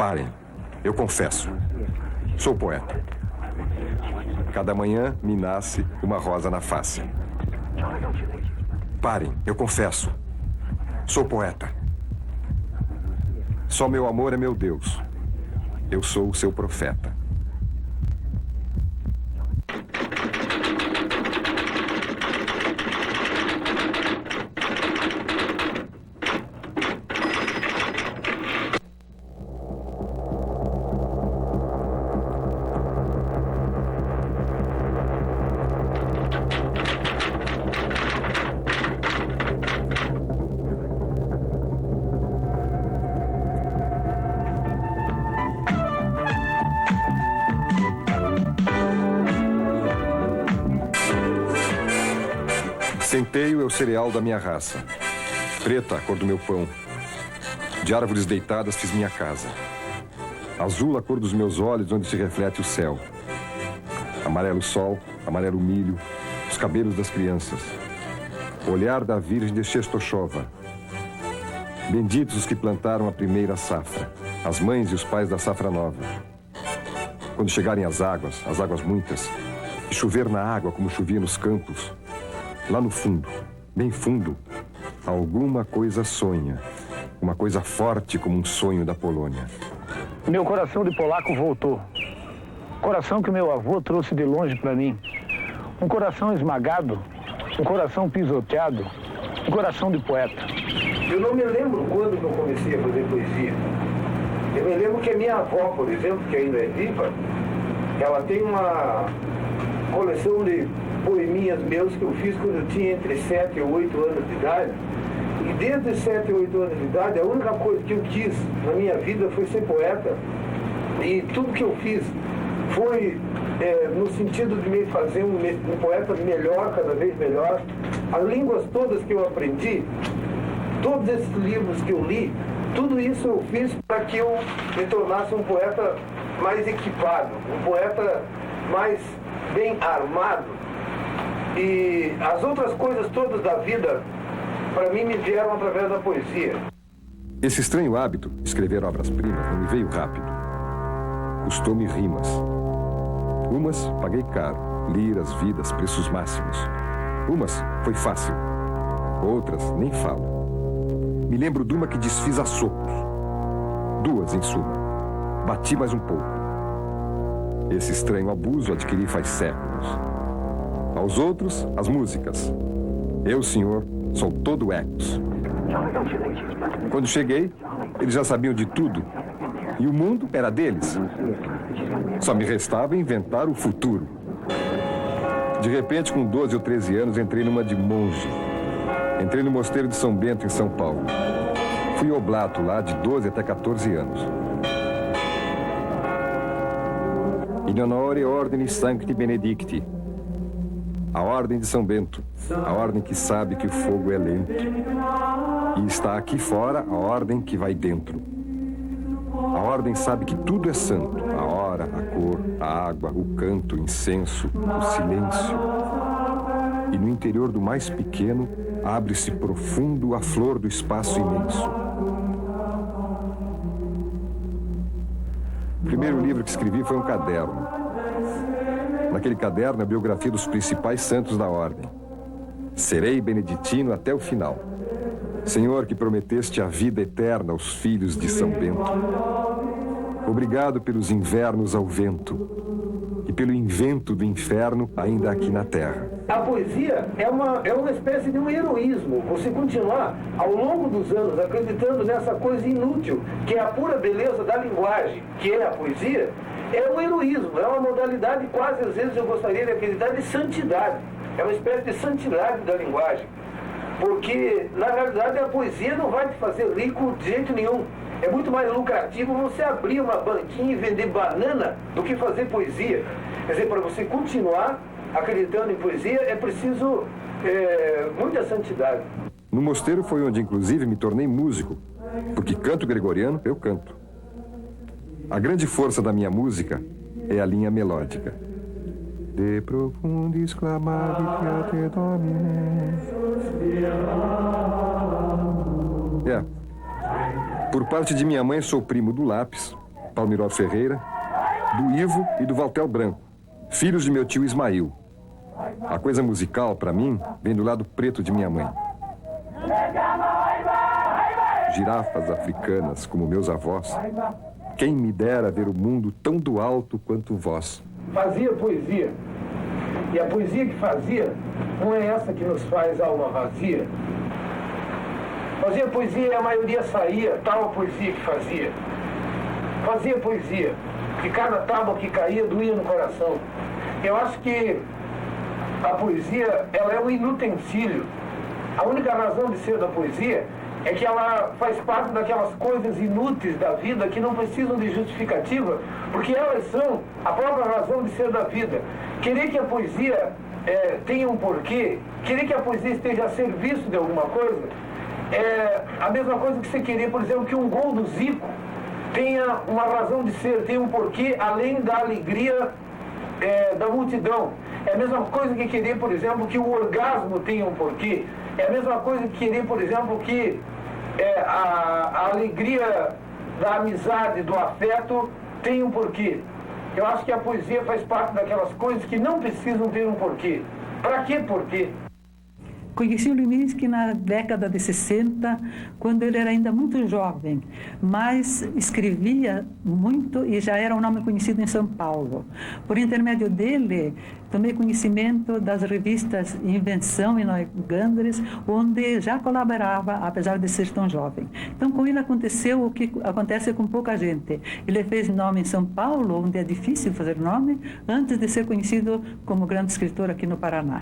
Parem, eu confesso. Sou poeta. Cada manhã me nasce uma rosa na face. Parem, eu confesso. Sou poeta. Só meu amor é meu Deus. Eu sou o seu profeta. Centeio é o cereal da minha raça. Preta, a cor do meu pão. De árvores deitadas fiz minha casa. Azul, a cor dos meus olhos, onde se reflete o céu. Amarelo sol, amarelo milho, os cabelos das crianças. O olhar da Virgem de Czestochowa. Benditos os que plantaram a primeira safra, as mães e os pais da safra nova. Quando chegarem as águas muitas, e chover na água como chovia nos campos, lá no fundo, bem fundo, alguma coisa sonha. Uma coisa forte como um sonho da Polônia. Meu coração de polaco voltou. Coração que meu avô trouxe de longe para mim. Um coração esmagado, um coração pisoteado, um coração de poeta. Eu não me lembro quando eu comecei a fazer poesia. Eu me lembro que a minha avó, por exemplo, que ainda é viva, ela tem uma coleção de poeminhas meus que eu fiz quando eu tinha entre 7 e 8 anos de idade. E desde 7 e 8 anos de idade, a única coisa que eu quis na minha vida foi ser poeta. E tudo que eu fiz foi no sentido de me fazer um poeta melhor, cada vez melhor. As línguas todas que eu aprendi, todos esses livros que eu li, tudo isso eu fiz para que eu me tornasse um poeta mais equipado, um poeta mais bem armado. E as outras coisas todas da vida, para mim, me vieram através da poesia. Esse estranho hábito de escrever obras-primas não me veio rápido. Custou-me rimas. Umas paguei caro, liras, vidas, preços máximos. Umas foi fácil, outras nem falo. Me lembro de uma que desfiz a socos. Duas, em suma. Bati mais um pouco. Esse estranho abuso adquiri faz séculos. Aos outros, as músicas. Eu, senhor, sou todo ecos. Quando cheguei, eles já sabiam de tudo. E o mundo era deles. Só me restava inventar o futuro. De repente, com 12 ou 13 anos, entrei numa de monge. Entrei no mosteiro de São Bento, em São Paulo. Fui oblato lá de 12 até 14 anos. In honore ordini sancti benedicti. A ordem de São Bento, a ordem que sabe que o fogo é lento. E está aqui fora a ordem que vai dentro. A ordem sabe que tudo é santo, a hora, a cor, a água, o canto, o incenso, o silêncio. E no interior do mais pequeno, abre-se profundo a flor do espaço imenso. O primeiro livro que escrevi foi um caderno. Naquele caderno, a biografia dos principais santos da ordem. Serei beneditino até o final. Senhor, que prometeste a vida eterna aos filhos de São Bento. Obrigado pelos invernos ao vento e pelo invento do inferno ainda aqui na terra. A poesia é uma espécie de um heroísmo. Você continuar ao longo dos anos acreditando nessa coisa inútil, que é a pura beleza da linguagem, que é a poesia, é um heroísmo, é uma modalidade quase, às vezes, eu gostaria de acreditar, de santidade. É uma espécie de santidade da linguagem. Porque, na realidade, a poesia não vai te fazer rico de jeito nenhum. É muito mais lucrativo você abrir uma banquinha e vender banana do que fazer poesia. Quer dizer, para você continuar acreditando em poesia, é preciso muita santidade. No mosteiro foi onde, inclusive, me tornei músico. Porque canto gregoriano, eu canto. A grande força da minha música é a linha melódica. De profundis clamavi te Domine. Por parte de minha mãe sou primo do lápis, Palmiró Ferreira, do Ivo e do Valtel Branco, filhos de meu tio Ismail. A coisa musical, para mim, vem do lado preto de minha mãe. Girafas africanas, como meus avós, quem me dera ver o mundo tão do alto quanto vós. Fazia poesia. E a poesia que fazia não é essa que nos faz alma vazia. Fazia poesia e a maioria saía, tal a poesia que fazia. Fazia poesia, que cada tábua que caía doía no coração. Eu acho que a poesia, ela é um inutensílio. A única razão de ser da poesia é que ela faz parte daquelas coisas inúteis da vida que não precisam de justificativa, porque elas são a própria razão de ser da vida. Querer que a poesia tenha um porquê, querer que a poesia esteja a serviço de alguma coisa, é a mesma coisa que você querer, por exemplo, que um gol do Zico tenha uma razão de ser, tenha um porquê além da alegria da multidão. É a mesma coisa que querer, por exemplo, que o orgasmo tenha um porquê. É a mesma coisa que querer, por exemplo, que a alegria da amizade, do afeto, tenha um porquê. Eu acho que a poesia faz parte daquelas coisas que não precisam ter um porquê. Para que porquê? Conheci o Leminski na década de 60, quando ele era ainda muito jovem, mas escrevia muito e já era um nome conhecido em São Paulo. Por intermédio dele, tomei conhecimento das revistas Invenção e Neugandres, onde já colaborava, apesar de ser tão jovem. Então, com ele aconteceu o que acontece com pouca gente. Ele fez nome em São Paulo, onde é difícil fazer nome, antes de ser conhecido como grande escritor aqui no Paraná.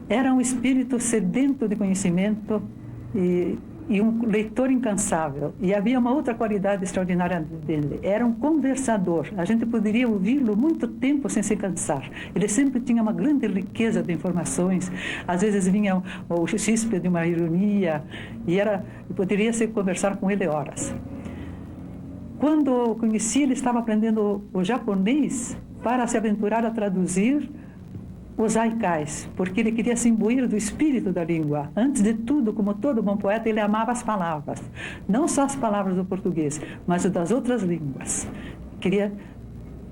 Era um espírito sedento de conhecimento e um leitor incansável. E havia uma outra qualidade extraordinária dele. Era um conversador. A gente poderia ouvi-lo muito tempo sem se cansar. Ele sempre tinha uma grande riqueza de informações. Às vezes vinha o chispe de uma ironia e poderia-se conversar com ele horas. Quando eu conheci, ele estava aprendendo o japonês para se aventurar a traduzir os haikais, porque ele queria se imbuir do espírito da língua. Antes de tudo, como todo bom poeta, ele amava as palavras. Não só as palavras do português, mas das outras línguas.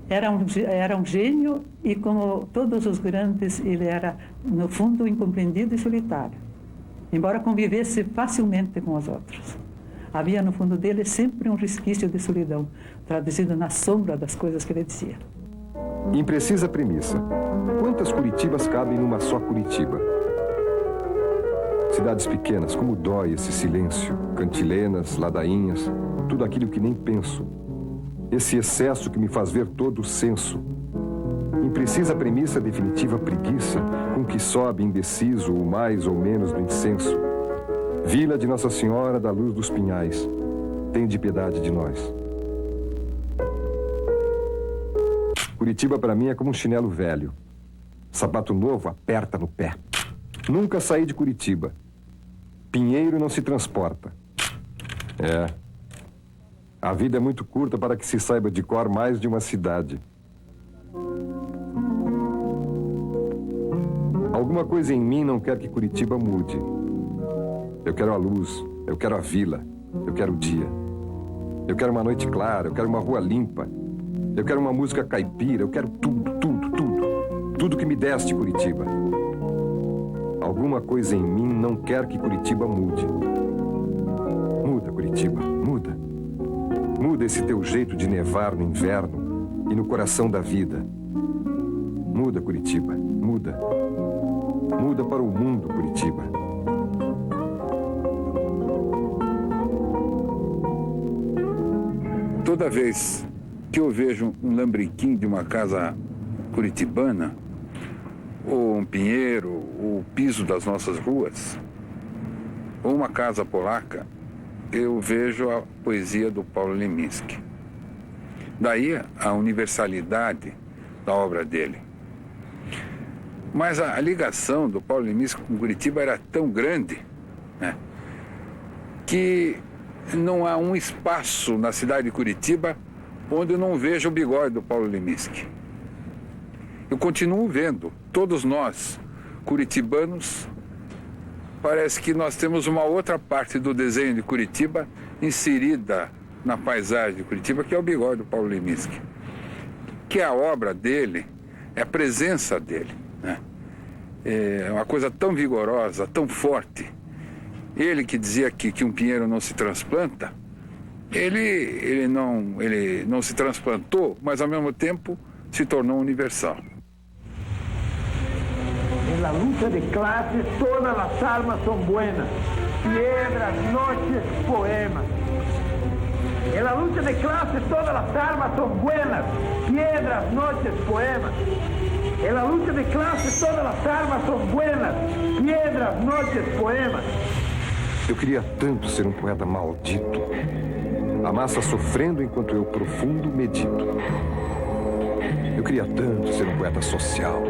Era um gênio e, como todos os grandes, ele era, no fundo, incompreendido e solitário. Embora convivesse facilmente com os outros. Havia, no fundo dele, sempre um resquício de solidão, traduzido na sombra das coisas que ele dizia. Imprecisa premissa. Quantas Curitibas cabem numa só Curitiba? Cidades pequenas, como dói esse silêncio, cantilenas, ladainhas, tudo aquilo que nem penso. Esse excesso que me faz ver todo o senso. Imprecisa premissa definitiva preguiça, com que sobe indeciso o mais ou menos do incenso. Vila de Nossa Senhora da Luz dos Pinhais, tende piedade de nós. Curitiba para mim é como um chinelo velho. Sapato novo aperta no pé. Nunca saí de Curitiba. Pinheiro não se transporta. A vida é muito curta para que se saiba de cor mais de uma cidade. Alguma coisa em mim não quer que Curitiba mude. Eu quero a luz, eu quero a vila, eu quero o dia. Eu quero uma noite clara, eu quero uma rua limpa. Eu quero uma música caipira, eu quero tudo, tudo, tudo. Tudo que me deste, Curitiba. Alguma coisa em mim não quer que Curitiba mude. Muda, Curitiba, muda. Muda esse teu jeito de nevar no inverno e no coração da vida. Muda, Curitiba, muda. Muda para o mundo, Curitiba. Toda vez que eu vejo um lambrequim de uma casa curitibana, ou um pinheiro, ou o piso das nossas ruas, ou uma casa polaca, eu vejo a poesia do Paulo Leminski. Daí a universalidade da obra dele. Mas a ligação do Paulo Leminski com Curitiba era tão grande, né, que não há um espaço na cidade de Curitiba onde eu não vejo o bigode do Paulo Leminski. Eu continuo vendo. Todos nós, curitibanos, parece que nós temos uma outra parte do desenho de Curitiba inserida na paisagem de Curitiba, que é o bigode do Paulo Leminski. Que a obra dele é a presença dele, né? É uma coisa tão vigorosa, tão forte. Ele que dizia que um pinheiro não se transplanta, ele não se transplantou, mas ao mesmo tempo se tornou universal. En la lucha de clases todas las armas son buenas. Piedras, noches, poemas. En la lucha de clases todas las armas son buenas. Piedras, noches, poemas. En la lucha de clases todas las armas son buenas. Piedras, noches, poemas. Eu queria tanto ser um poeta maldito. A massa sofrendo enquanto eu profundo medito. Eu queria tanto ser um poeta social.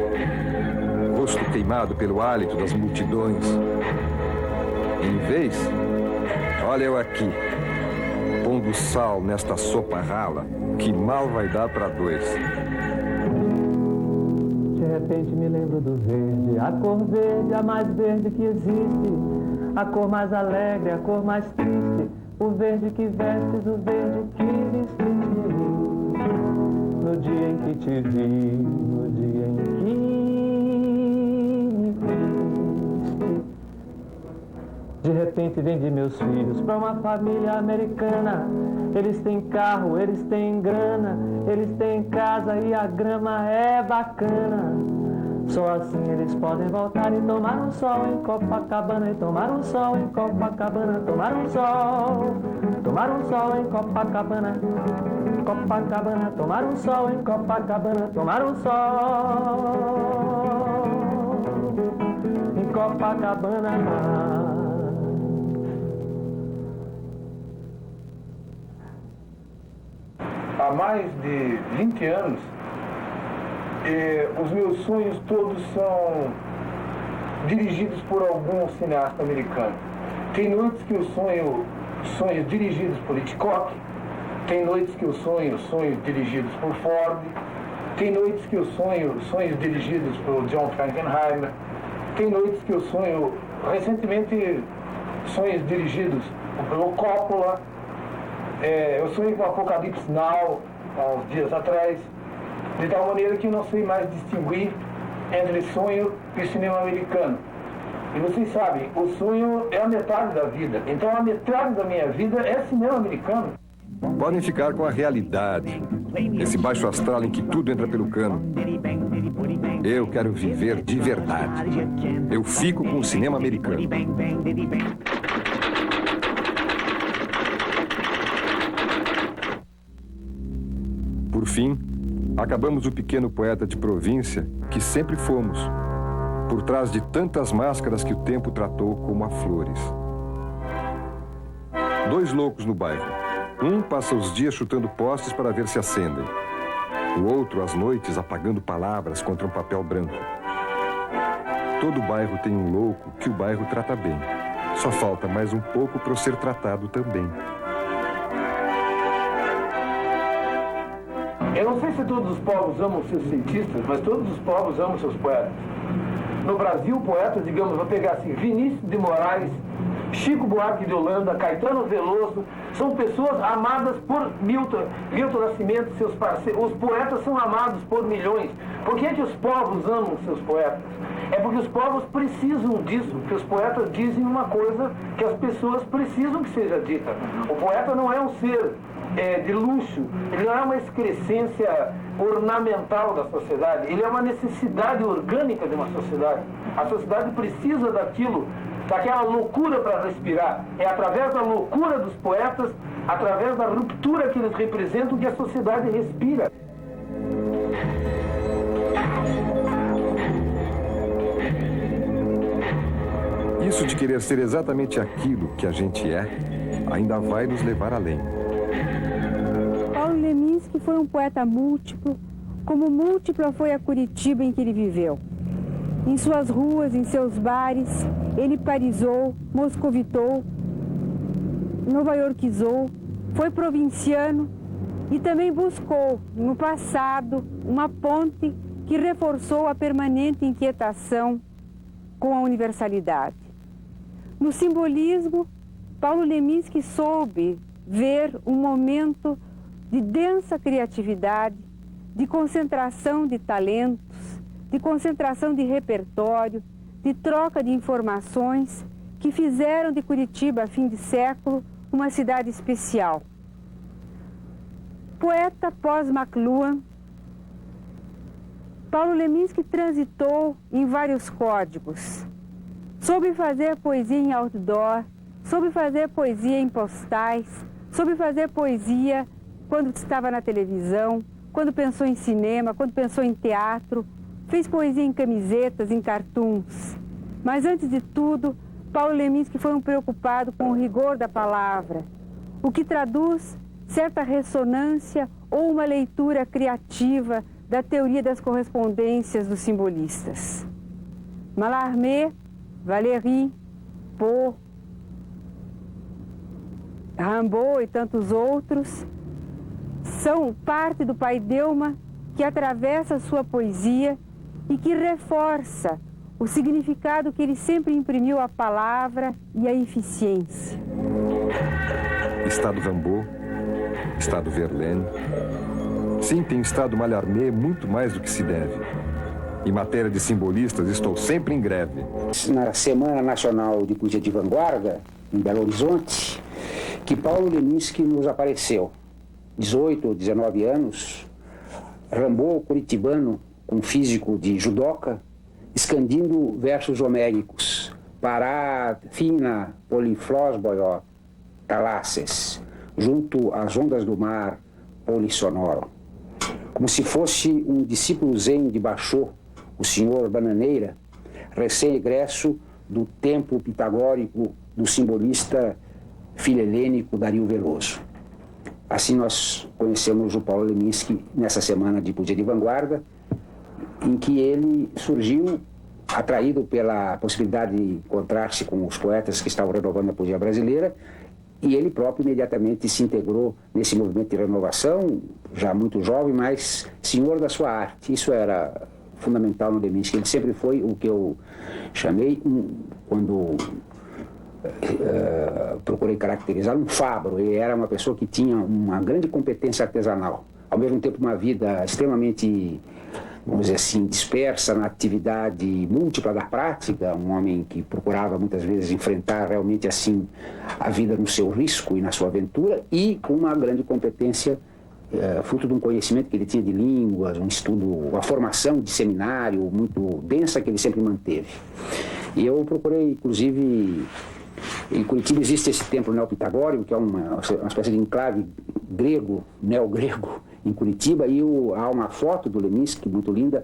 Rosto queimado pelo hálito das multidões. Em vez, olha eu aqui, pondo sal nesta sopa rala, que mal vai dar para dois. De repente me lembro do verde, a cor verde, a mais verde que existe, a cor mais alegre, a cor mais triste, o verde que vestes, o verde que vestiste. No dia em que te vi, no dia em que me viste. De repente vendi meus filhos para uma família americana. Eles têm carro, eles têm grana, eles têm casa e a grama é bacana. Só assim eles podem voltar e tomar um sol em Copacabana. E tomar um sol em Copacabana, tomar um sol em Copacabana. Copacabana, tomar um sol em Copacabana, tomar um sol em Copacabana. Há mais de 20 anos, os meus sonhos todos são dirigidos por algum cineasta americano. Tem noites que eu sonho sonhos dirigidos por Hitchcock, tem noites que eu sonho sonhos dirigidos por Ford, tem noites que eu sonho sonhos dirigidos por John Frankenheimer, tem noites que eu sonho, recentemente, sonhos dirigidos pelo Coppola. Eu sonhei com Apocalipse Now, há uns dias atrás, de tal maneira que eu não sei mais distinguir entre sonho e cinema americano. E vocês sabem, o sonho é a metade da vida, então a metade da minha vida é cinema americano. Podem ficar com a realidade, esse baixo astral em que tudo entra pelo cano. Eu quero viver de verdade. Eu fico com o cinema americano. Por fim, acabamos o pequeno poeta de província que sempre fomos, por trás de tantas máscaras que o tempo tratou como a flores. 2 loucos no bairro. Um passa os dias chutando postes para ver se acendem. O outro, às noites, apagando palavras contra um papel branco. Todo bairro tem um louco que o bairro trata bem. Só falta mais um pouco para eu ser tratado também. Eu não sei se todos os povos amam seus cientistas, mas todos os povos amam seus poetas. No Brasil, poetas, digamos, vou pegar assim, Vinícius de Moraes, Chico Buarque de Holanda, Caetano Veloso, são pessoas amadas por Milton Nascimento, seus parceiros. Os poetas são amados por milhões. Por que é que os povos amam seus poetas? É porque os povos precisam disso, que os poetas dizem uma coisa que as pessoas precisam que seja dita. O poeta não é um ser de luxo, ele não é uma excrescência ornamental da sociedade, ele é uma necessidade orgânica de uma sociedade. A sociedade precisa daquilo, daquela loucura para respirar. É através da loucura dos poetas, através da ruptura que eles representam, que a sociedade respira. Isso de querer ser exatamente aquilo que a gente é, ainda vai nos levar além. Paulo Leminski foi um poeta múltiplo, como múltipla foi a Curitiba em que ele viveu. Em suas ruas, em seus bares, ele parisou, moscovitou, novaiorquizou, foi provinciano e também buscou, no passado, uma ponte que reforçou a permanente inquietação com a universalidade. No simbolismo, Paulo Leminski soube ver um momento de densa criatividade, de concentração de talentos, de concentração de repertório, de troca de informações que fizeram de Curitiba, a fim de século, uma cidade especial. Poeta pós-McLuhan, Paulo Leminski transitou em vários códigos. Soube fazer poesia em outdoor, soube fazer poesia em postais, soube fazer poesia quando estava na televisão, quando pensou em cinema, quando pensou em teatro, fez poesia em camisetas, em cartoons. Mas, antes de tudo, Paulo Leminski foi um preocupado com o rigor da palavra, o que traduz certa ressonância ou uma leitura criativa da teoria das correspondências dos simbolistas. Mallarmé, Valéry, Poe, Rimbaud e tantos outros são parte do paideuma que atravessa a sua poesia e que reforça o significado que ele sempre imprimiu à palavra e à eficiência. Estado Rimbaud, Estado Verlaine. Sim, tenho estado Mallarmé muito mais do que se deve. Em matéria de simbolistas, estou sempre em greve. Na Semana Nacional de Poesia de Vanguarda, em Belo Horizonte, que Paulo Leminski nos apareceu. 18 ou 19 anos, Rimbaud, curitibano, com físico de judoca, escandindo versos homéricos. Pará, fina, poliflós boió, talasses, junto às ondas do mar, polissonoro. Como se fosse um discípulo zen de Bachot, o senhor Bananeira, recém-egresso do templo pitagórico do simbolista filhelênico Dario Veloso. Assim nós conhecemos o Paulo Leminski nessa Semana de Poesia de Vanguarda, em que ele surgiu atraído pela possibilidade de encontrar-se com os poetas que estavam renovando a poesia brasileira, e ele próprio imediatamente se integrou nesse movimento de renovação, já muito jovem, mas senhor da sua arte. Isso era fundamental no Leminski. Ele sempre foi o que eu chamei, quando procurei caracterizar, um fabro. Ele era uma pessoa que tinha uma grande competência artesanal, ao mesmo tempo uma vida extremamente, vamos dizer assim, dispersa na atividade múltipla da prática, um homem que procurava muitas vezes enfrentar realmente assim a vida no seu risco e na sua aventura, e com uma grande competência, fruto de um conhecimento que ele tinha de línguas, um estudo, uma formação de seminário muito densa que ele sempre manteve. E eu procurei, inclusive, em Curitiba existe esse templo neopitagórico, que é uma espécie de enclave grego, neogrego, em Curitiba, e há uma foto do Leminski muito linda,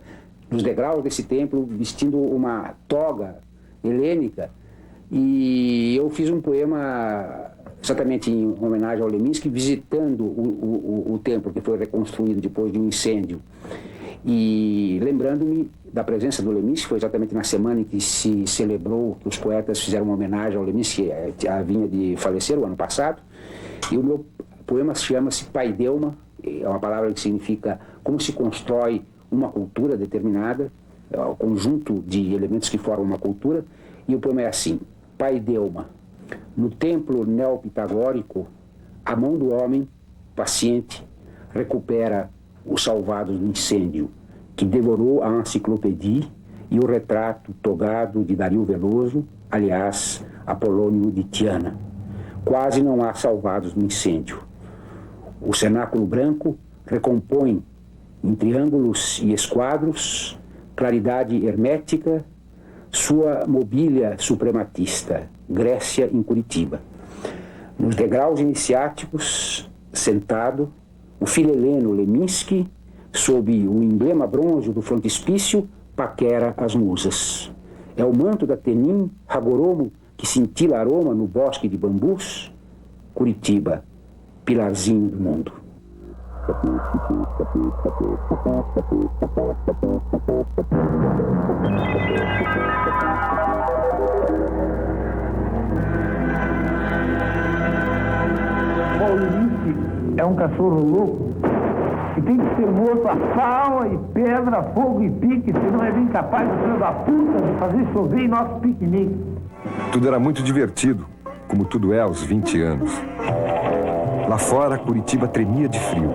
nos degraus desse templo, vestindo uma toga helênica, e eu fiz um poema exatamente em homenagem ao Leminski, visitando o templo que foi reconstruído depois de um incêndio, e lembrando-me da presença do Leminski. Foi exatamente na semana em que se celebrou, que os poetas fizeram uma homenagem ao Leminski, que vinha de falecer o ano passado, e o meu poema chama-se Paideuma. É uma palavra que significa como se constrói uma cultura determinada, o conjunto de elementos que formam uma cultura, e o poema é assim: Paideuma. No templo neopitagórico, a mão do homem, paciente, recupera os salvados do incêndio, que devorou a enciclopédia e o retrato togado de Dario Veloso, aliás, Apolônio de Tiana. Quase não há salvados no incêndio. O cenáculo branco recompõe, em triângulos e esquadros, claridade hermética, sua mobília suprematista, Grécia em Curitiba. Nos degraus iniciáticos, sentado, o filheleno Leminski, sob o emblema bronze do frontispício, paquera as musas. É o manto da Tenim, Ragoromo, que cintila aroma no bosque de bambus. Curitiba, pilarzinho do mundo. Paulo Leminski é um cachorro louco que tem que ser morto a pau e pedra, fogo e pique, senão é incapaz do filho da puta de fazer chover em nosso piquenique. Tudo era muito divertido, como tudo é aos 20 anos. Lá fora, Curitiba tremia de frio.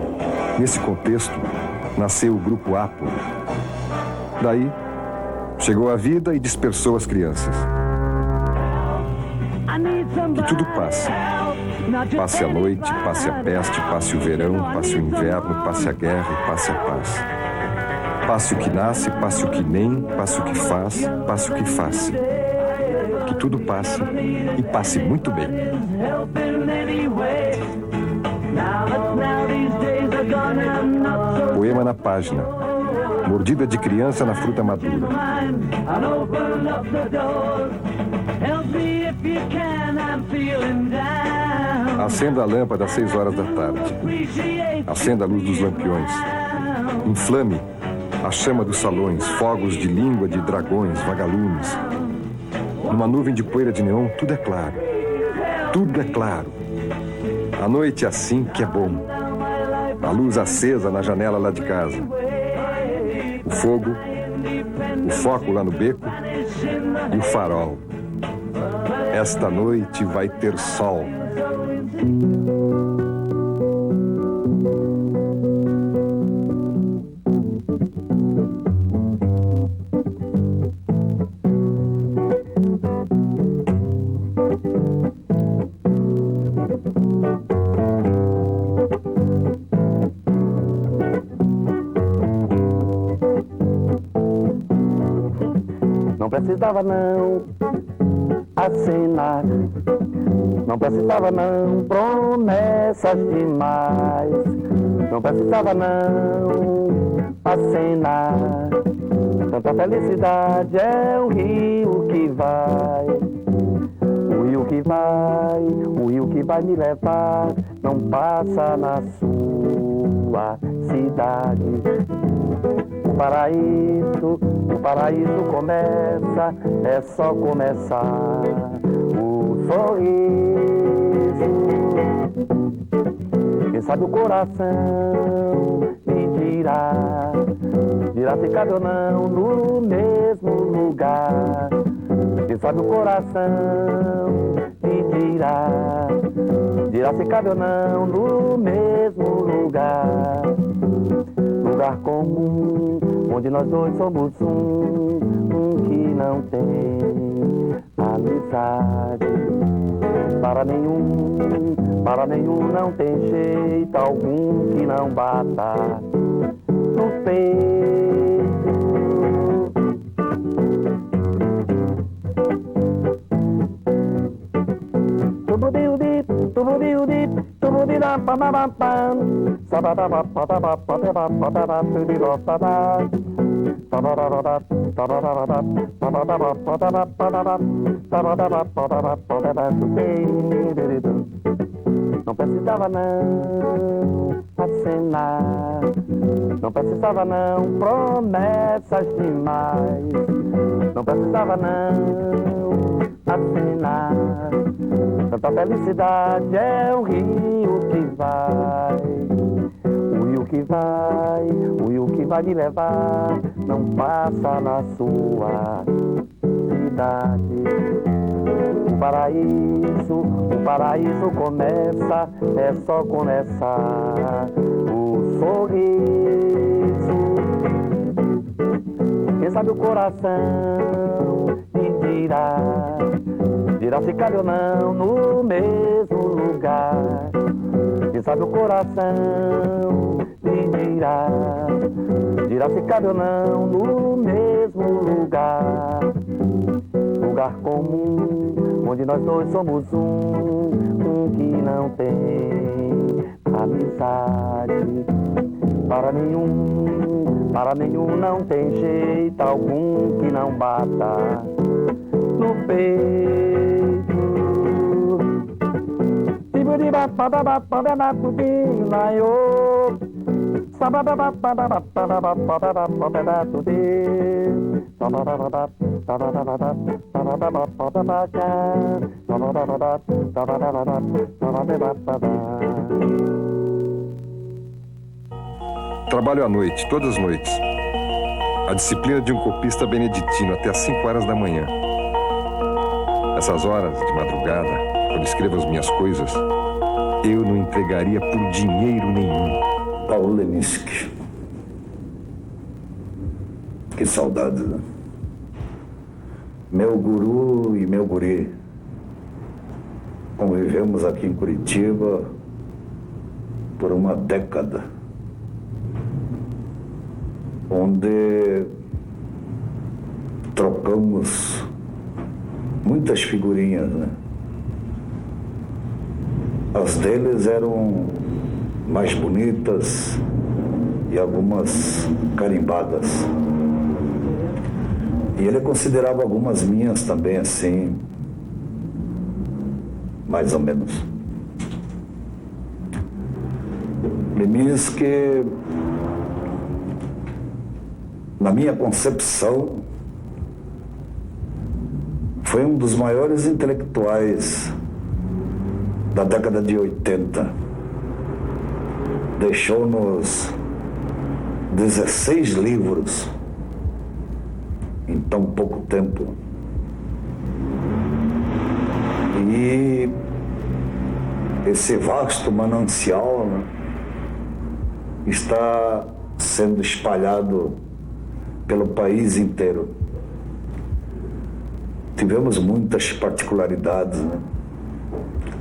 Nesse contexto, nasceu o Grupo Ápolo. Daí, chegou a vida e dispersou as crianças. Que tudo passe. Passe a noite, passe a peste, passe o verão, passe o inverno, passe a guerra e passe a paz. Passe o que nasce, passe o que nem, passe o que faz, passe o que faça. Que tudo passe e passe muito bem. Poema na página. Mordida de criança na fruta madura. Acenda a lâmpada às 6 horas da tarde. Acenda a luz dos lampiões. Inflame a chama dos salões, fogos de língua de dragões, vagalumes. Numa nuvem de poeira de neon, tudo é claro. Tudo é claro. A noite é assim que é bom. A luz acesa na janela lá de casa. O fogo, o foco lá no beco e o farol. Esta noite vai ter sol. Não precisava não acenar, não precisava não promessas demais, não precisava não acenar. Tanta felicidade é o rio que vai, o rio que vai, o rio que vai me levar, não passa na sua cidade. O paraíso começa, é só começar o sorriso. Quem sabe o coração me dirá se cabe ou não no mesmo lugar. Quem sabe o coração me dirá se cabe ou não no mesmo lugar. Lugar comum, onde nós dois somos um que não tem amizade. Para nenhum não tem jeito algum que não bata no peito. Não precisava não acenar, não precisava não promessas demais, não precisava não acenar. Tanta felicidade é o rio que vai, o rio que vai, o rio que vai me levar, não passa na sua cidade. O paraíso começa, é só começar o sorriso. Quem sabe o coração me dirá se cabe ou não no mesmo lugar. Quem sabe o coração me dirá se cabe ou não no mesmo lugar. Lugar comum, onde nós dois somos um que não tem amizade. Para nenhum não tem jeito algum que não bata no peito. Trabalho à noite, todas as noites. A disciplina de um copista beneditino até às 5 horas da manhã. Essas horas de madrugada, quando escrevo as minhas coisas, eu não entregaria por dinheiro nenhum. Paulo Leminski. Que saudade, né? Meu guru e meu guri. Convivemos aqui em Curitiba por uma década, onde trocamos muitas figurinhas, né? As deles eram mais bonitas e algumas carimbadas. E ele considerava algumas minhas também assim, mais ou menos. Leminski, na minha concepção, foi um dos maiores intelectuais da década de 80. Deixou-nos 16 livros em tão pouco tempo. E esse vasto manancial, né, está sendo espalhado pelo país inteiro. Tivemos muitas particularidades, né?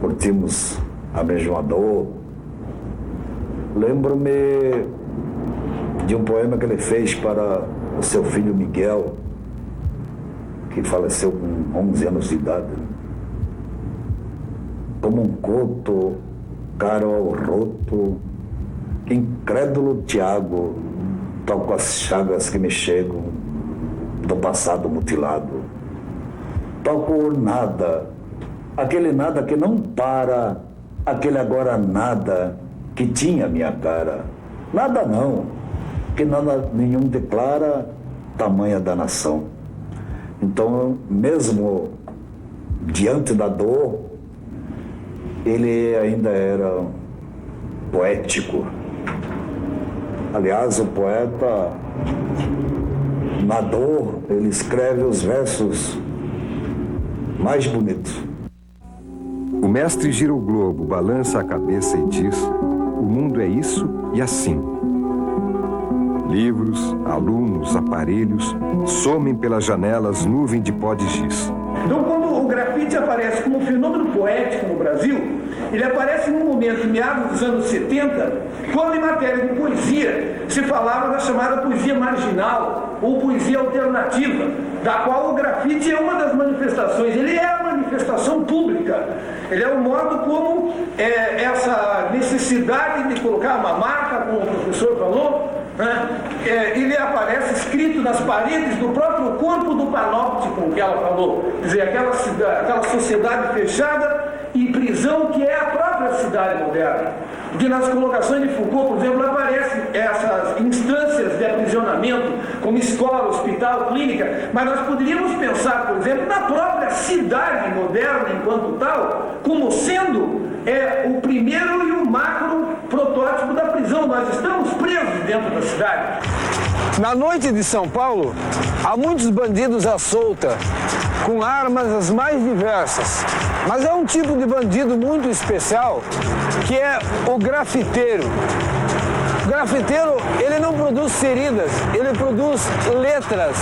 Curtimos a mesma dor. Lembro-me de um poema que ele fez para o seu filho Miguel, que faleceu com 11 anos de idade. Como um coto, caro ao roto, incrédulo Tiago, toco as chagas que me chegam do passado mutilado. Toco o nada, aquele nada que não para, aquele agora nada que tinha minha cara. Nada não, que nada nenhum declara tamanha danação. Então, mesmo diante da dor, ele ainda era poético. Aliás, o poeta, na dor, ele escreve os versos mais bonitos. O mestre gira o globo, balança a cabeça e diz: o mundo é isso e assim. Livros, alunos, aparelhos, somem pelas janelas nuvem de pó de giz. Então, quando o grafite aparece como um fenômeno poético no Brasil, ele aparece num momento, meados dos anos 70, quando em matéria de poesia se falava da chamada poesia marginal ou poesia alternativa, da qual o grafite é uma das manifestações. Ele é uma manifestação pública. Ele é o modo como essa necessidade de colocar uma marca, como o professor falou, né? Ele aparece escrito nas paredes do próprio corpo do panóptico que ela falou. Quer dizer, aquela sociedade fechada e prisão que é a própria cidade moderna. Porque nas colocações de Foucault, por exemplo, aparecem essas instâncias de aprisionamento, como escola, hospital, clínica, mas nós poderíamos pensar, por exemplo, na própria cidade moderna enquanto tal, como sendo o primeiro e o macro protótipo da prisão. Nós estamos presos dentro da cidade. Na noite de São Paulo, há muitos bandidos à solta, com armas as mais diversas. Mas há um tipo de bandido muito especial, que é o grafiteiro. O grafiteiro, ele não produz feridas, ele produz letras.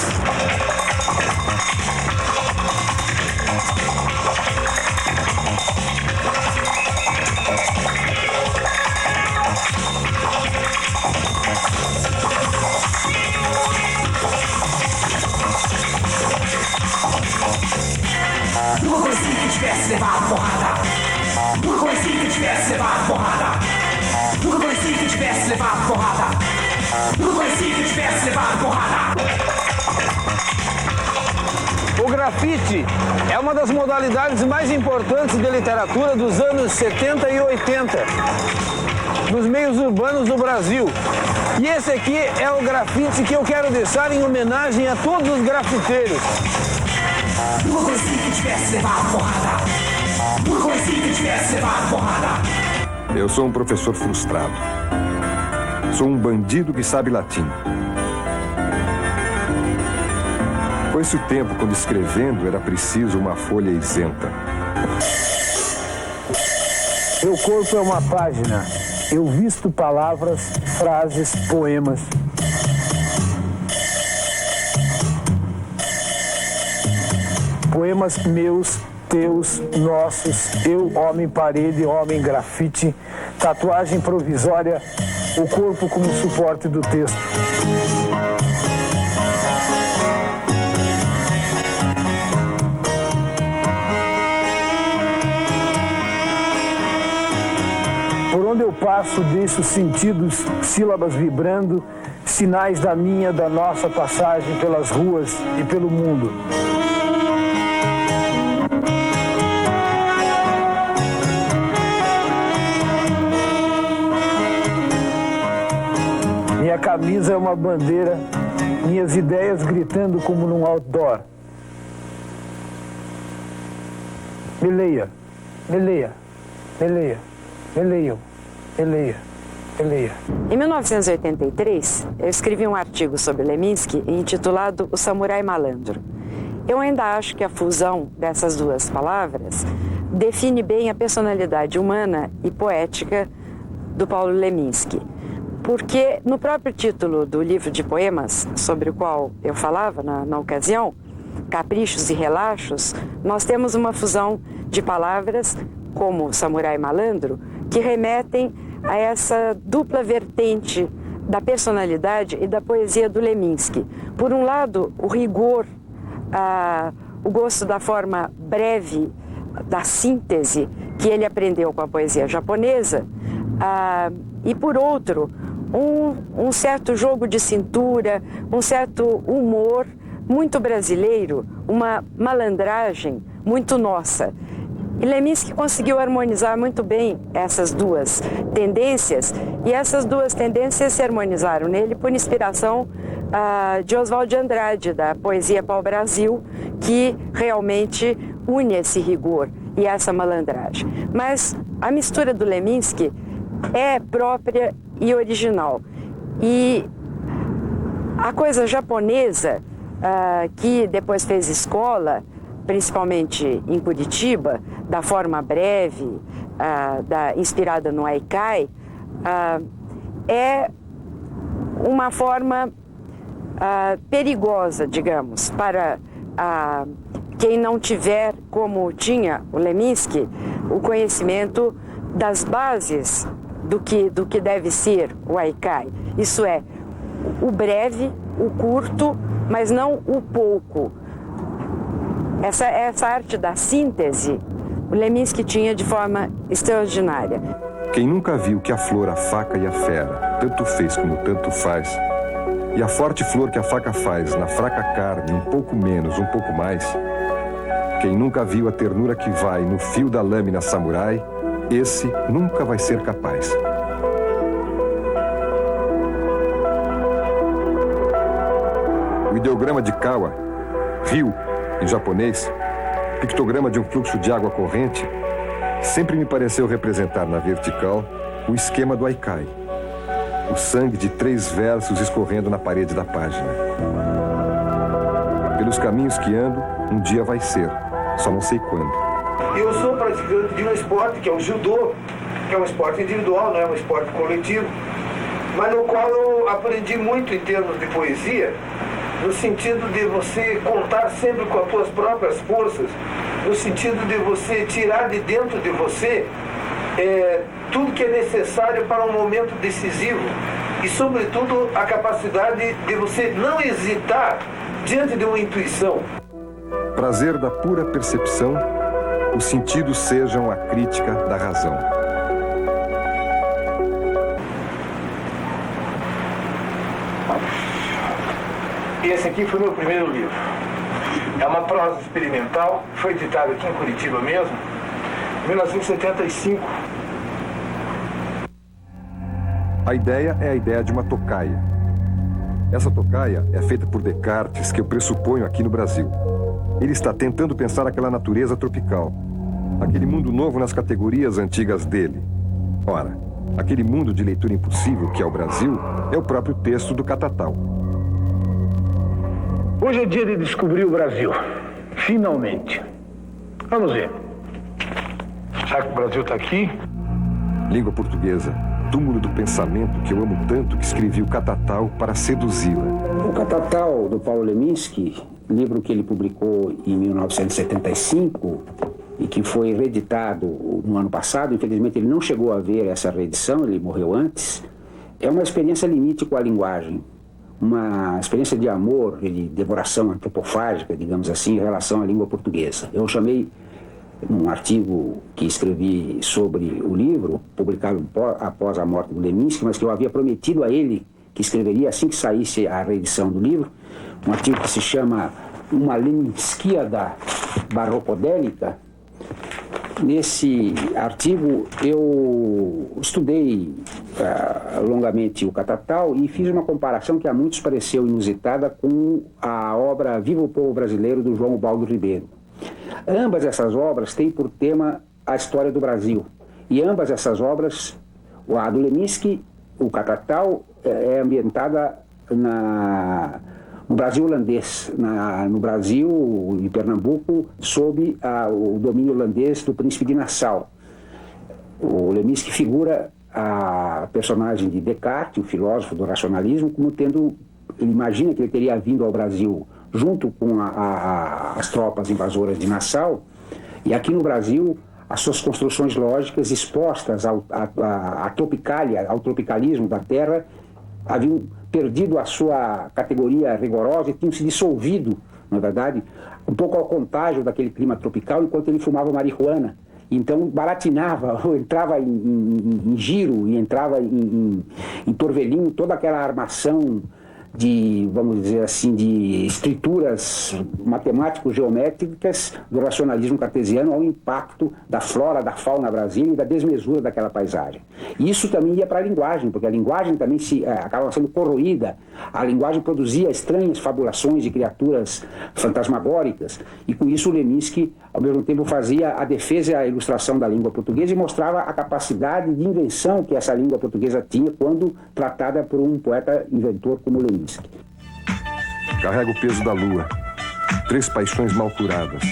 Nunca conheci que tivesse levado porrada. Nunca conheci que tivesse levado porrada. Nunca conheci que tivesse levado porrada. Nunca conheci que tivesse levado porrada. O grafite é uma das modalidades mais importantes de literatura dos anos 70 e 80, nos meios urbanos do Brasil. E esse aqui é o grafite que eu quero deixar em homenagem a todos os grafiteiros. Nunca conheci que tivesse levado porrada. Nunca conheci que tivesse levado porrada. Eu sou um professor frustrado. Sou um bandido que sabe latim. Foi-se o tempo quando escrevendo era preciso uma folha isenta. Meu corpo é uma página. Eu visto palavras, frases, poemas. Poemas meus, teus, nossos, eu, homem parede, homem grafite, tatuagem provisória, o corpo como suporte do texto. Por onde eu passo, deixo sentidos, sílabas vibrando, sinais da minha, da nossa passagem pelas ruas e pelo mundo. Minha camisa é uma bandeira, minhas ideias gritando como num outdoor. Me leia, me leia, me leia, me leiam, me leia, me leia. Em 1983, eu escrevi um artigo sobre Leminski intitulado O Samurai Malandro. Eu ainda acho que a fusão dessas duas palavras define bem a personalidade humana e poética do Paulo Leminski. Porque no próprio título do livro de poemas, sobre o qual eu falava na ocasião, Caprichos e Relaxos, nós temos uma fusão de palavras, como Samurai Malandro, que remetem a essa dupla vertente da personalidade e da poesia do Leminski. Por um lado, o rigor, o gosto da forma breve, da síntese que ele aprendeu com a poesia japonesa, e por outro, um certo jogo de cintura, um certo humor muito brasileiro, uma malandragem muito nossa. E Leminski conseguiu harmonizar muito bem essas duas tendências, e essas duas tendências se harmonizaram nele por inspiração de Oswald de Andrade, da poesia pau-brasil, que realmente une esse rigor e essa malandragem. Mas a mistura do Leminski é própria e original. E a coisa japonesa, que depois fez escola, principalmente em Curitiba, da forma breve, inspirada no haikai, é uma forma perigosa, digamos, para quem não tiver, como tinha o Leminski, o conhecimento das bases do que deve ser o haikai. Isso é, o breve, o curto, mas não o pouco. Essa arte da síntese, o Leminski tinha de forma extraordinária. Quem nunca viu que a flor, a faca e a fera tanto fez como tanto faz, e a forte flor que a faca faz na fraca carne, um pouco menos, um pouco mais, quem nunca viu a ternura que vai no fio da lâmina samurai, esse nunca vai ser capaz. O ideograma de Kawa, rio, em japonês, pictograma de um fluxo de água corrente, sempre me pareceu representar na vertical o esquema do haikai. O sangue de 3 versos escorrendo na parede da página. Pelos caminhos que ando, um dia vai ser, só não sei quando. Eu sou praticante de um esporte que é o judô, que é um esporte individual, não é um esporte coletivo, mas no qual eu aprendi muito em termos de poesia, no sentido de você contar sempre com as suas próprias forças, no sentido de você tirar de dentro de você tudo que é necessário para um momento decisivo e, sobretudo, a capacidade de você não hesitar diante de uma intuição. Prazer da pura percepção, os sentidos sejam a crítica da razão. Esse aqui foi meu primeiro livro. É uma prosa experimental, foi editado aqui em Curitiba mesmo, em 1975. A ideia é a ideia de uma tocaia. Essa tocaia é feita por Descartes, que eu pressuponho aqui no Brasil. Ele está tentando pensar aquela natureza tropical, aquele mundo novo nas categorias antigas dele. Ora, aquele mundo de leitura impossível que é o Brasil é o próprio texto do Catatal. Hoje é dia de descobrir o Brasil. Finalmente. Vamos ver. Será que o Brasil está aqui? Língua portuguesa, túmulo do pensamento que eu amo tanto que escrevi o Catatal para seduzi-la. O Catatal, do Paulo Leminski, livro que ele publicou em 1975 e que foi reeditado no ano passado, infelizmente ele não chegou a ver essa reedição, ele morreu antes, é uma experiência limite com a linguagem, uma experiência de amor e de devoração antropofágica, digamos assim, em relação à língua portuguesa. Eu chamei um artigo que escrevi sobre o livro, publicado após a morte do Leminski, mas que eu havia prometido a ele que escreveria assim que saísse a reedição do livro, um artigo que se chama Uma Leminskiada Barrocodélica. Nesse artigo eu estudei longamente o Catatal e fiz uma comparação que a muitos pareceu inusitada com a obra Viva o Povo Brasileiro, do João Ubaldo Ribeiro. Ambas essas obras têm por tema a história do Brasil. E ambas essas obras, a do Leminski, o Catatal, é ambientada no Brasil holandês, no Brasil e Pernambuco, sob o domínio holandês do príncipe de Nassau. O Leminski figura a personagem de Descartes, o filósofo do racionalismo, como tendo, ele imagina que ele teria vindo ao Brasil junto com as tropas invasoras de Nassau, e aqui no Brasil as suas construções lógicas expostas ao tropicalismo da terra haviam perdido a sua categoria rigorosa e tinham se dissolvido, na verdade, um pouco ao contágio daquele clima tropical, enquanto ele fumava marihuana. Então baratinava, ou entrava em giro e entrava em torvelinho toda aquela armação de, vamos dizer assim, de estruturas matemático-geométricas do racionalismo cartesiano ao impacto da flora, da fauna brasileira e da desmesura daquela paisagem. E isso também ia para a linguagem, porque a linguagem também acaba sendo corroída. A linguagem produzia estranhas fabulações de criaturas fantasmagóricas, e com isso o Leminski, ao mesmo tempo, fazia a defesa e a ilustração da língua portuguesa e mostrava a capacidade de invenção que essa língua portuguesa tinha quando tratada por um poeta inventor como Leminski. Carrega o peso da lua, 3 paixões mal curadas,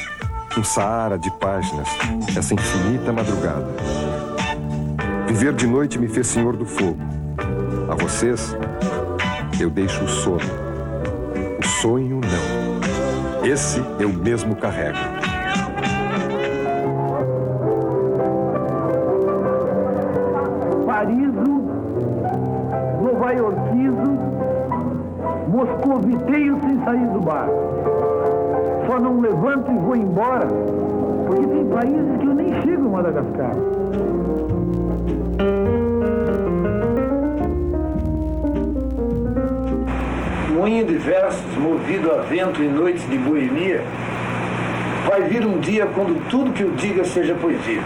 um Saara de páginas, essa infinita madrugada. Viver de noite me fez senhor do fogo. A vocês, eu deixo o sono. O sonho, não. Esse eu mesmo carrego. Pariso, novaiorquizo, moscoviteio sem sair do bar. Só não levanto e vou embora, porque tem países que eu nem chego em Madagascar. Moinho de versos, movido a vento em noites de boemia, vai vir um dia quando tudo que eu diga seja poesia.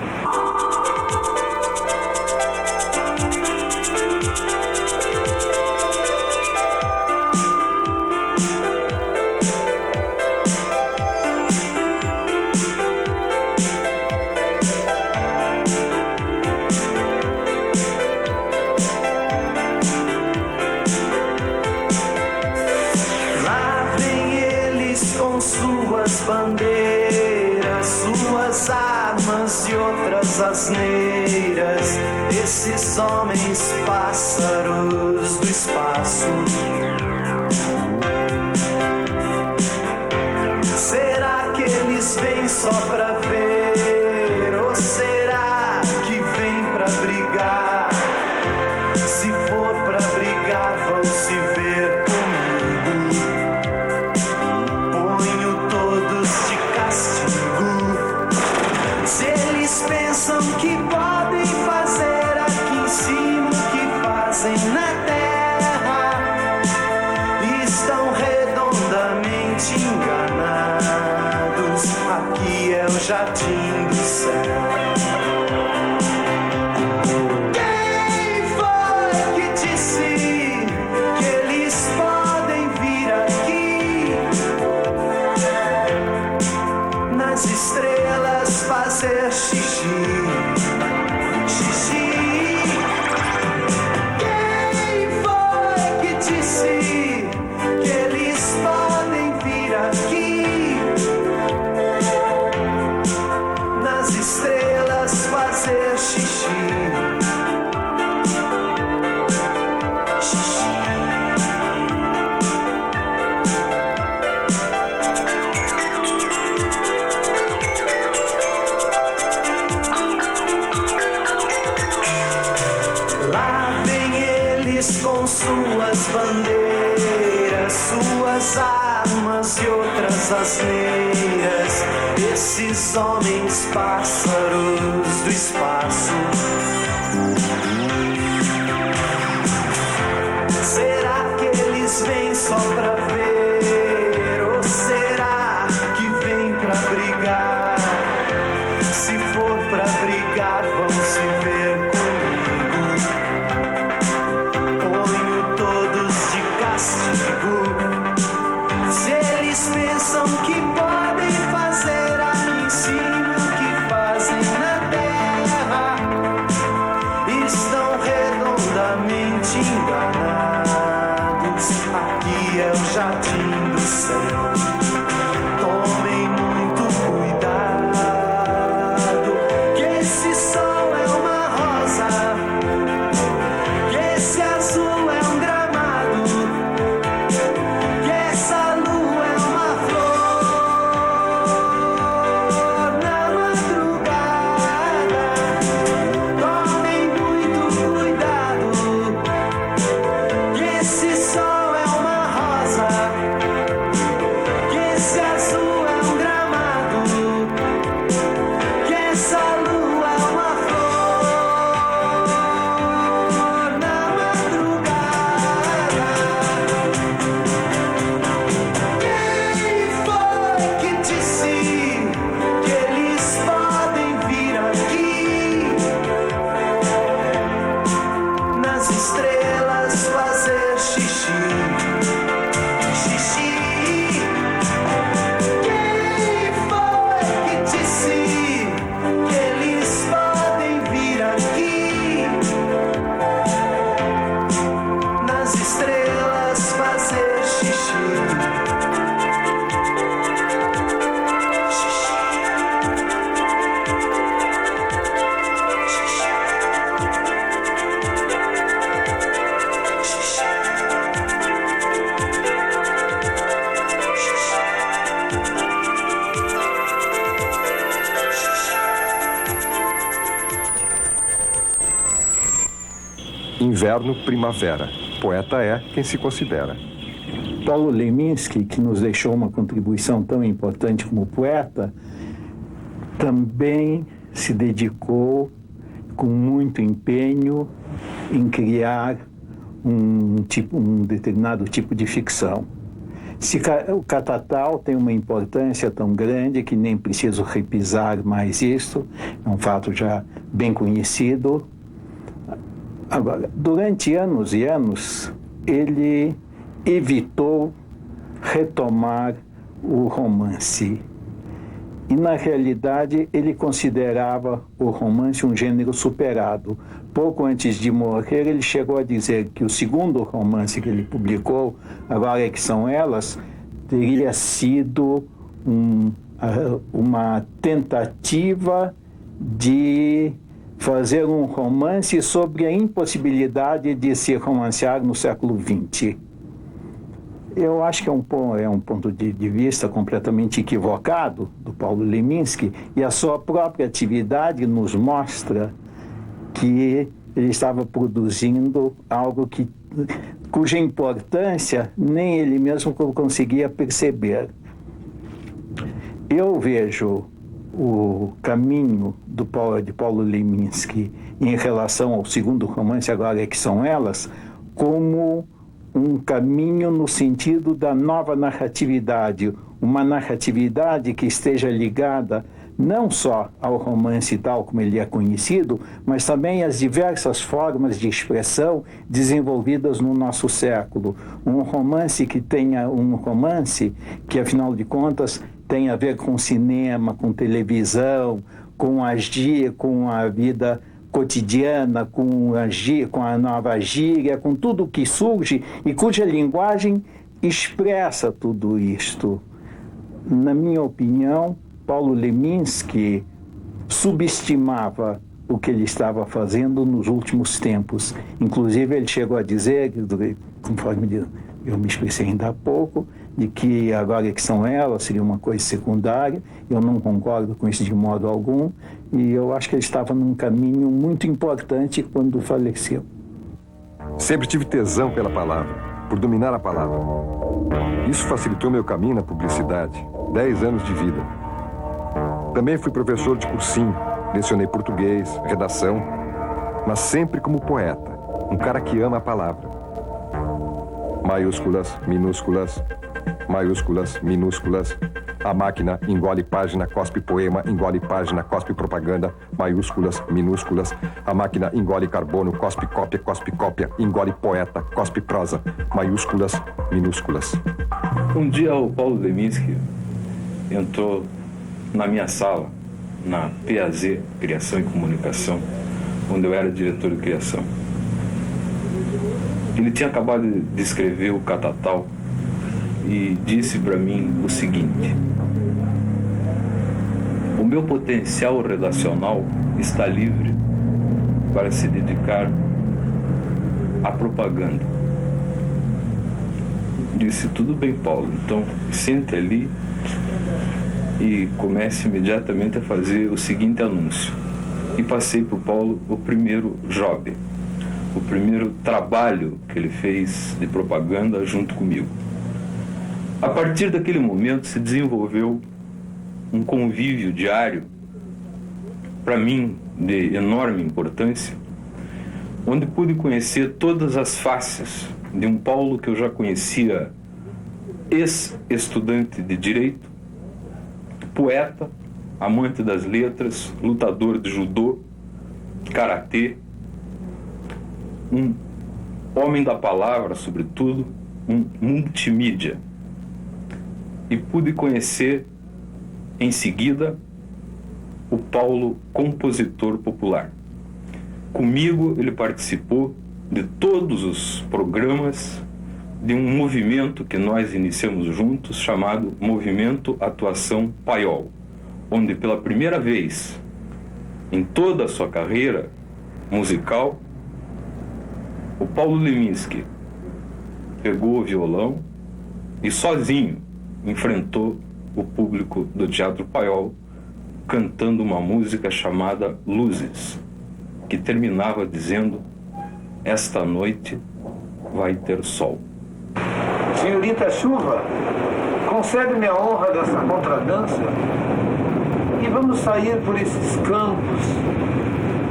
Bandeiras, suas armas e outras asneiras, esses homens pássaros do espaço. Será que eles vêm só pra ver? Ou será que vêm pra brigar? Se for pra brigar, vão se ver comigo. Se eles pensam que podem fazer aqui em cima o que fazem na terra, estão redondamente enganados. Aqui é o jardim do céu. Quem foi que disse que eles podem vir aqui nas estrelas fazer xixi, xixi? Quem foi que disse que eles podem vir aqui nas estrelas fazer xixi? suas bandeiras, suas armas e outras asneiras, esses homens pássaros do espaço. Será que eles vêm só pra ver? Ou será que vêm pra brigar? Se for pra brigar, vão se ver comigo. Ponho todos de castigo. Se eles pensam que podem fazer, a mim ensino o que fazem na terra. Estão redondamente enganados. Aqui é o jardim do céu. Tomem muito cuidado, que esse sol é uma rosa, que esse azul é um gramado, que essa lua é uma flor na madrugada. Tomem muito cuidado, que esse sol é uma rosa, que esse azul é um gramado, que essa lua é uma flor na madrugada. Quem foi que disse que eles podem vir aqui nas estrelas fazer xixi? Xixi. Quem foi que disse que eles podem vir aqui nas estrelas fazer xixi? Inverno, primavera. Poeta é quem se considera. Paulo Leminski, que nos deixou uma contribuição tão importante como poeta, também se dedicou com muito empenho em criar um determinado tipo de ficção. O Catatal tem uma importância tão grande que nem preciso repisar mais isso, é um fato já bem conhecido. Agora, durante anos e anos, ele evitou retomar o romance. E, na realidade, ele considerava o romance um gênero superado. Pouco antes de morrer, ele chegou a dizer que o segundo romance que ele publicou, Agora é que São Elas, teria sido uma tentativa de fazer um romance sobre a impossibilidade de se romancear no século XX. Eu acho que é um ponto de vista completamente equivocado do Paulo Leminski, e a sua própria atividade nos mostra que ele estava produzindo algo cuja importância nem ele mesmo conseguia perceber. Eu vejo o caminho de Paulo Leminski em relação ao segundo romance, Agora é que São Elas, como um caminho no sentido da nova narratividade, uma narratividade que esteja ligada não só ao romance tal como ele é conhecido, mas também às diversas formas de expressão desenvolvidas no nosso século. Um romance que, afinal de contas, tem a ver com cinema, com televisão, com a vida cotidiana, com a nova gíria, com tudo que surge e cuja linguagem expressa tudo isto. Na minha opinião, Paulo Leminski subestimava o que ele estava fazendo nos últimos tempos. Inclusive, ele chegou a dizer, conforme eu me expressei ainda há pouco, de que Agora é que São Elas seria uma coisa secundária. Eu não concordo com isso de modo algum, e eu acho que ele estava num caminho muito importante quando faleceu. Sempre tive tesão pela palavra, por dominar a palavra. Isso facilitou meu caminho na publicidade. 10 anos de vida. Também fui professor de cursinho, lecionei português, redação, mas sempre como poeta, um cara que ama a palavra. Maiúsculas, minúsculas, maiúsculas, minúsculas. A máquina engole página, cospe poema, engole página, cospe propaganda, maiúsculas, minúsculas. A máquina engole carbono, cospe cópia, engole poeta, cospe prosa, maiúsculas, minúsculas. Um dia o Paulo Leminski entrou na minha sala, na PAZ, Criação e Comunicação, onde eu era diretor de criação. Ele tinha acabado de escrever o Catatal e disse para mim o seguinte: o meu potencial redacional está livre para se dedicar à propaganda. Disse: tudo bem, Paulo, então sente ali e comece imediatamente a fazer o seguinte anúncio. E passei para o Paulo o primeiro job, o primeiro trabalho que ele fez de propaganda junto comigo. A partir daquele momento se desenvolveu um convívio diário, para mim, de enorme importância, onde pude conhecer todas as faces de um Paulo que eu já conhecia, ex-estudante de Direito, poeta, amante das letras, lutador de judô, karatê, um homem da palavra, sobretudo, um multimídia. E pude conhecer, em seguida, o Paulo compositor popular. Comigo ele participou de todos os programas de um movimento que nós iniciamos juntos, chamado Movimento Atuação Paiol, onde pela primeira vez em toda a sua carreira musical, o Paulo Leminski pegou o violão e sozinho enfrentou o público do Teatro Paiol cantando uma música chamada Luzes, que terminava dizendo: esta noite vai ter sol. Senhorita Chuva, concede-me a honra dessa contradança e vamos sair por esses campos,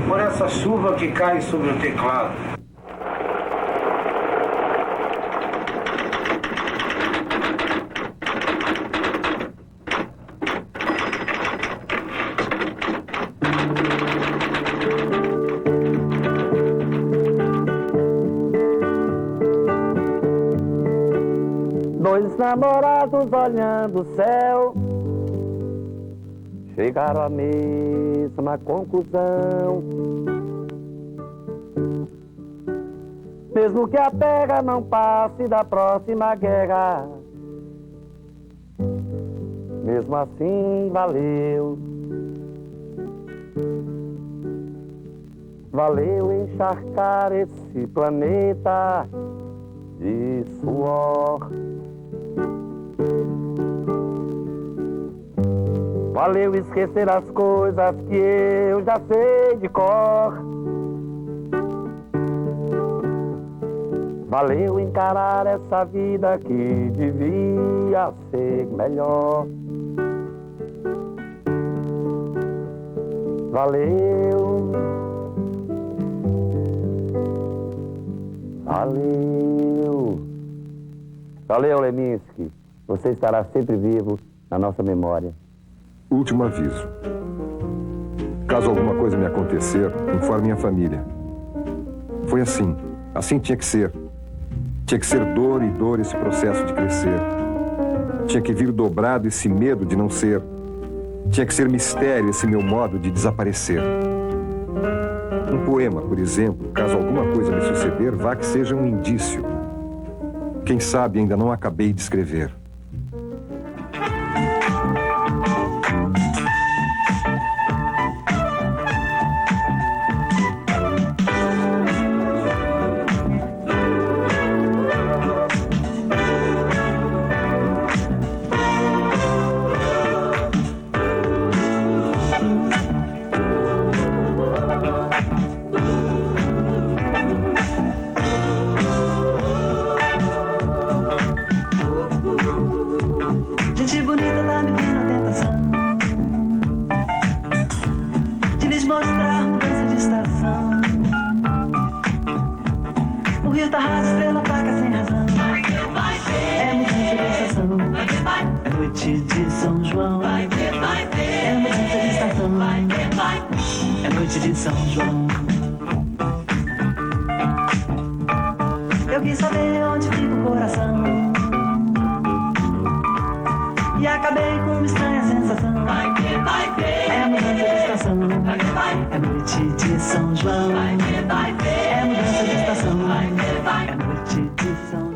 por essa chuva que cai sobre o teclado. Dois namorados olhando o céu chegaram à mesma conclusão. Mesmo que a terra não passe da próxima guerra, mesmo assim valeu. Valeu encharcar esse planeta de suor. Valeu esquecer as coisas que eu já sei de cor. Valeu encarar essa vida que devia ser melhor. Valeu. Valeu. Valeu, Leminski. Você estará sempre vivo na nossa memória. Último aviso. Caso alguma coisa me acontecer, informe minha família. Foi assim. Assim tinha que ser. Tinha que ser dor e dor esse processo de crescer. Tinha que vir dobrado esse medo de não ser. Tinha que ser mistério esse meu modo de desaparecer. Um poema, por exemplo, caso alguma coisa me suceder, vá que seja um indício. Quem sabe ainda não acabei de escrever. quis mostrar mudança de estação. O rio tá raso, estrela paga sem razão. É mudança de estação. É noite de São João. É mudança de estação. É noite de São João. Eu quis saber onde fica o coração e acabei com uma estranha sensação. É mudança de estação. É noite de São João. É mudança de estação. É noite de São João.